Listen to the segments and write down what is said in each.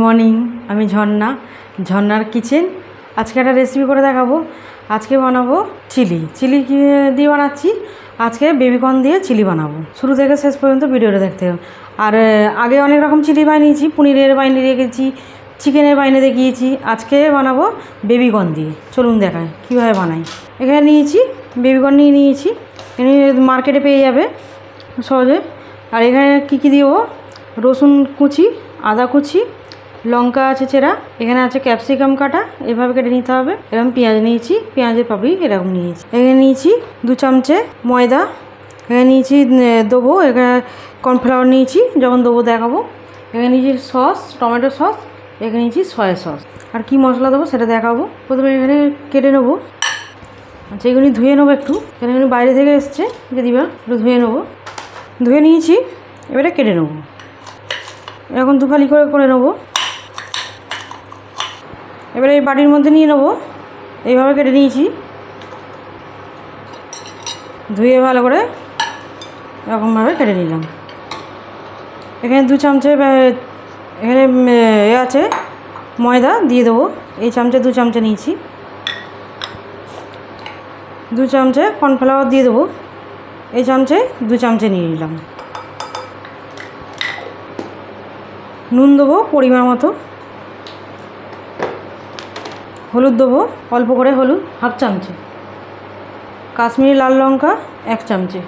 Morning, আমি ঝর্ণার kitchen. আজকে একটা রেসিপি করে দেখাবো। আজকে বানাবো চিলি দিয়ে বানাচ্ছি। আজকে বেবিকর্ন দিয়ে চিলি বানাবো। শুরু থেকে শেষ পর্যন্ত ভিডিওটা দেখতে হবে। আর আগে অনেক রকম চিলি বানিয়েছি, পনিরের বাইনে রেখেছি, চিকেনের বাইনে দেখিয়েছি। আজকে বানাবো বেবিকর্ন দিয়ে। চলুন দেখায় কীভাবে বানাই। এখানে নিয়েছি বেবিকর্ন নিয়েছি, এখানে মার্কেটে পেয়ে যাবে সহজে। আর এখানে কী দিব: রসুন কুচি, আদা কুচি, লঙ্কা আছে চেরা, এখানে আছে ক্যাপসিকাম কাটা, এভাবে কেটে নিতে হবে। এরকম পেঁয়াজ নিয়েছি, পেঁয়াজের পাপড়ি এরকম নিয়েছি। এখানে নিয়েছি 2 চামচে ময়দা, এখানে নিয়েছি দেবো, এখানে কর্নফ্লাওয়ার নিয়েছি, যখন দেবো দেখাবো। এখানে নিয়েছি সস, টমেটো সস, এখানে নিয়েছি সয়া সস। আর কি মশলা দেবো সেটা দেখাবো। প্রথমে এখানে কেটে নেবো। আচ্ছা, এগুলি ধুয়ে নেবো একটু, এখানে এগুলি বাইরে থেকে এসছে, দিদিবা একটু ধুয়ে নেবো। ধুয়ে নিয়েছি, এবারে কেটে নেবো। এরকম দুফালি করে নেবো। এবারে এই বাটির মধ্যে নিয়ে নেবো। এইভাবে কেটে নিয়েছি, ধুয়ে ভালো করে এরকমভাবে কেটে নিলাম। এখানে 2 চামচে এখানে আছে ময়দা দিয়ে দেবো। এই চামচে 2 চামচে নিয়েছি। 2 চামচে কর্নফ্লাওয়ার দিয়ে দেবো। এই চামচে 2 চামচে নিয়ে নিলাম। নুন দেবো পরিমাণ মতো। হলুদ দেবো অল্প করে, হলুদ হাফ চামচে। কাশ্মীরি লাল লঙ্কা 1 চামচে।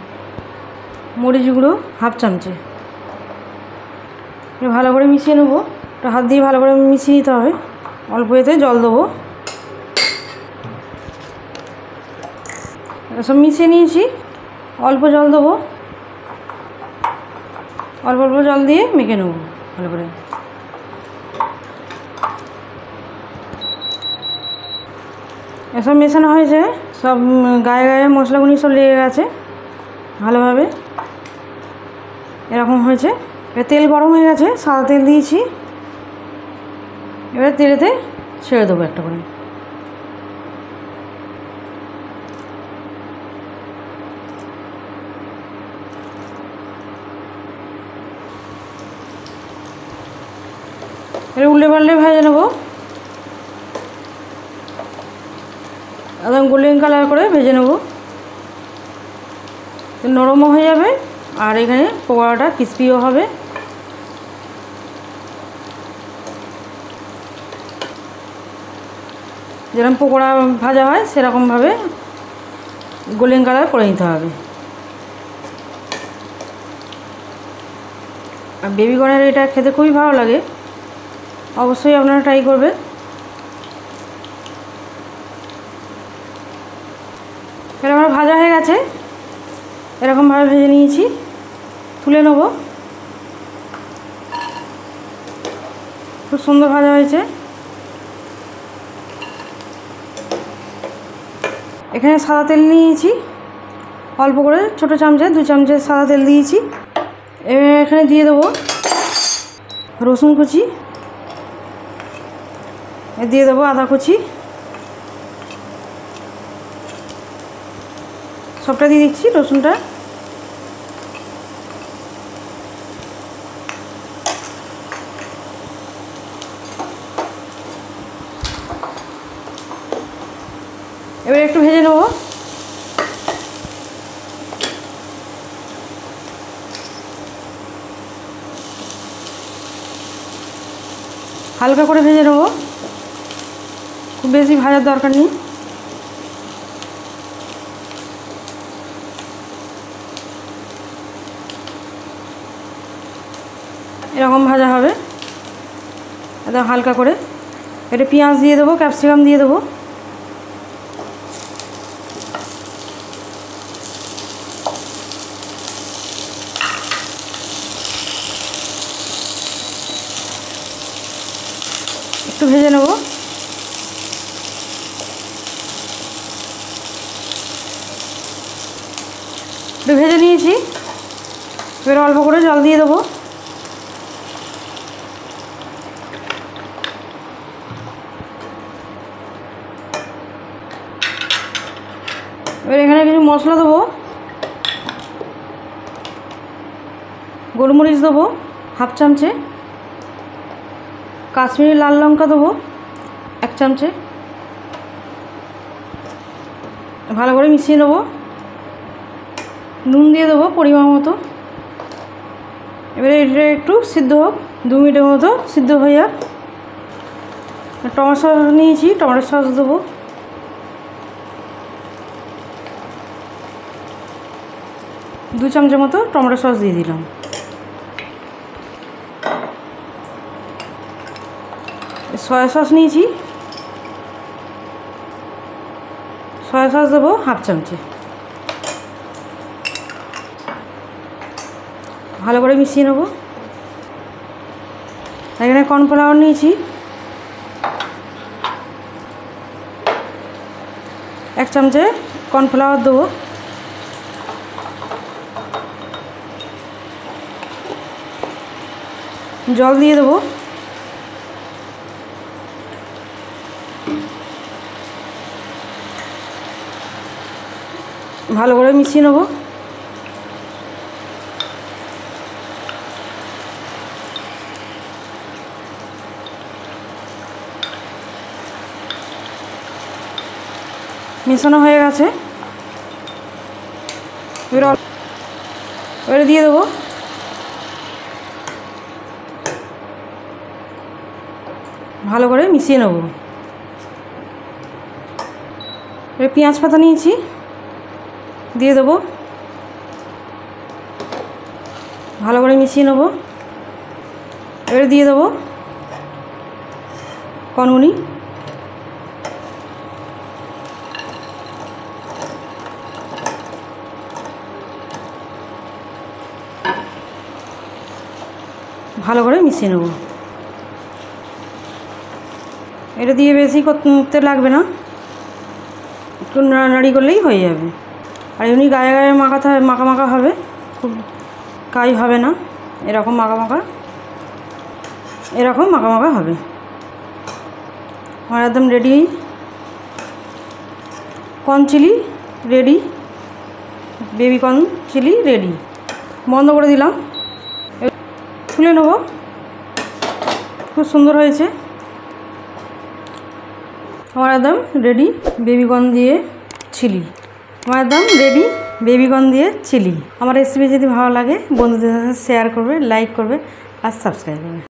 মরিচ গুঁড়ো হাফ চামচে। ভালো করে মিশিয়ে নেবো। হাত দিয়ে ভালো করে মিশিয়ে নিতে হবে। অল্প এতে জল দেবো। সব মিশিয়ে নিয়েছি, অল্প জল দেবো। অল্প অল্প জল দিয়ে মেখে নেবো ভালো করে। এসব মেশানো হয়েছে, সব গায়ে গায়ে মশলাগুলি সব লেগে গেছে ভালোভাবে। এরকম হয়েছে। এবার তেল গরম হয়ে গেছে, সাদা তেল দিয়েছি। এবার তেলেতে ছেড়ে দেবো একটা করে। এবার উল্টে পাল্টে ভেজে নেবো। একদম গোল্ডেন কালার করে ভেজে নেবো, নরমও হয়ে যাবে। আর এখানে পকোড়াটা ক্রিস্পিও হবে। যেরকম পকোড়া ভাজা হয় সেরকমভাবে গোল্ডেন কালার করে নিতে হবে। আর বেবিকর্নের এটা খেতে খুবই ভালো লাগে, অবশ্যই আপনারা ট্রাই করবেন। এটা আমার ভাজা হয়ে গেছে, এরকমভাবে ভেজে নিয়েছি। তুলে নেব। খুব সুন্দর ভাজা হয়েছে। এখানে সাদা তেল নিয়েছি অল্প করে, ছোটো চামচে 2 চামচে সাদা তেল দিয়েছি। এবার এখানে দিয়ে দেবো রসুন কুচি, দিয়ে দেবো আদা কুচি, সবটা দিয়ে দিচ্ছি। রসুনটা এবার একটু ভেজে নেব। হালকা করে ভেজে নেব, খুব বেশি ভাজার দরকার নেই। এরকম ভাজা হবে একদম হালকা করে। এটা পেঁয়াজ দিয়ে দেবো, ক্যাপসিকাম দিয়ে দেবো। একটু ভেজে নেব। একটু ভেজে নিয়েছি, এবার অল্প করে জল দিয়ে দেবো। এবার এখানে কিছু মশলা দেবো। গোলমরিচ দেবো হাফ চামচে, কাশ্মীরি লাল লঙ্কা দেবো 1 চামচে, ভালো করে মিশিয়ে নেবো। নুন দিয়ে দেবো পরিমাণ মতো। এবারে এটা একটু সিদ্ধ হোক, 2 মিনিটের মতো সিদ্ধ হয়ে যাক। টমেটো সস নিয়েছি, টমেটো সস দেবো। দু চামচের মতো টমেটো সস দিয়ে দিলাম। সয়া সস নিয়েছি, সয়া সস দেবো 1/2 চামচে। ভালো করে মিশিয়ে নেব। এখানে কর্নফ্লাওয়ার নিয়েছি 1 চামচে কর্নফ্লাওয়ার দেবো। জল দিয়ে দেবো। ভালো করে মিশিয়ে নেব। মিশানো হয়ে গেছে। এবারে দিয়ে দেবো। ভালো করে মিশিয়ে নেব। এবার পেঁয়াজ পাতা নিয়েছি, দিয়ে দেবো। ভালো করে মিশিয়ে নেব। এবারে দিয়ে দেবো কনগুনি। ভালো করে মিশিয়ে নেব। এটা দিয়ে বেশি করতে লাগবে না, একটু নাড়ানাড়ি করলেই হয়ে যাবে। আর এমনি গায়ে গায়ে মাখা মাখা হবে, খুব কাই হবে না। এরকম মাখা মাখা হবে। আমার একদম ready. Corn chilli ready, baby corn chilli ready. বন্ধ করে দিলাম, তুলে নেব। খুব সুন্দর হয়েছে। আমার একদম রেডি বেবিকর্ন দিয়ে চিলি। আমার রেসিপি যদি ভালো লাগে বন্ধুদের সাথে শেয়ার করবে, লাইক করবে আর সাবস্ক্রাইব করবে।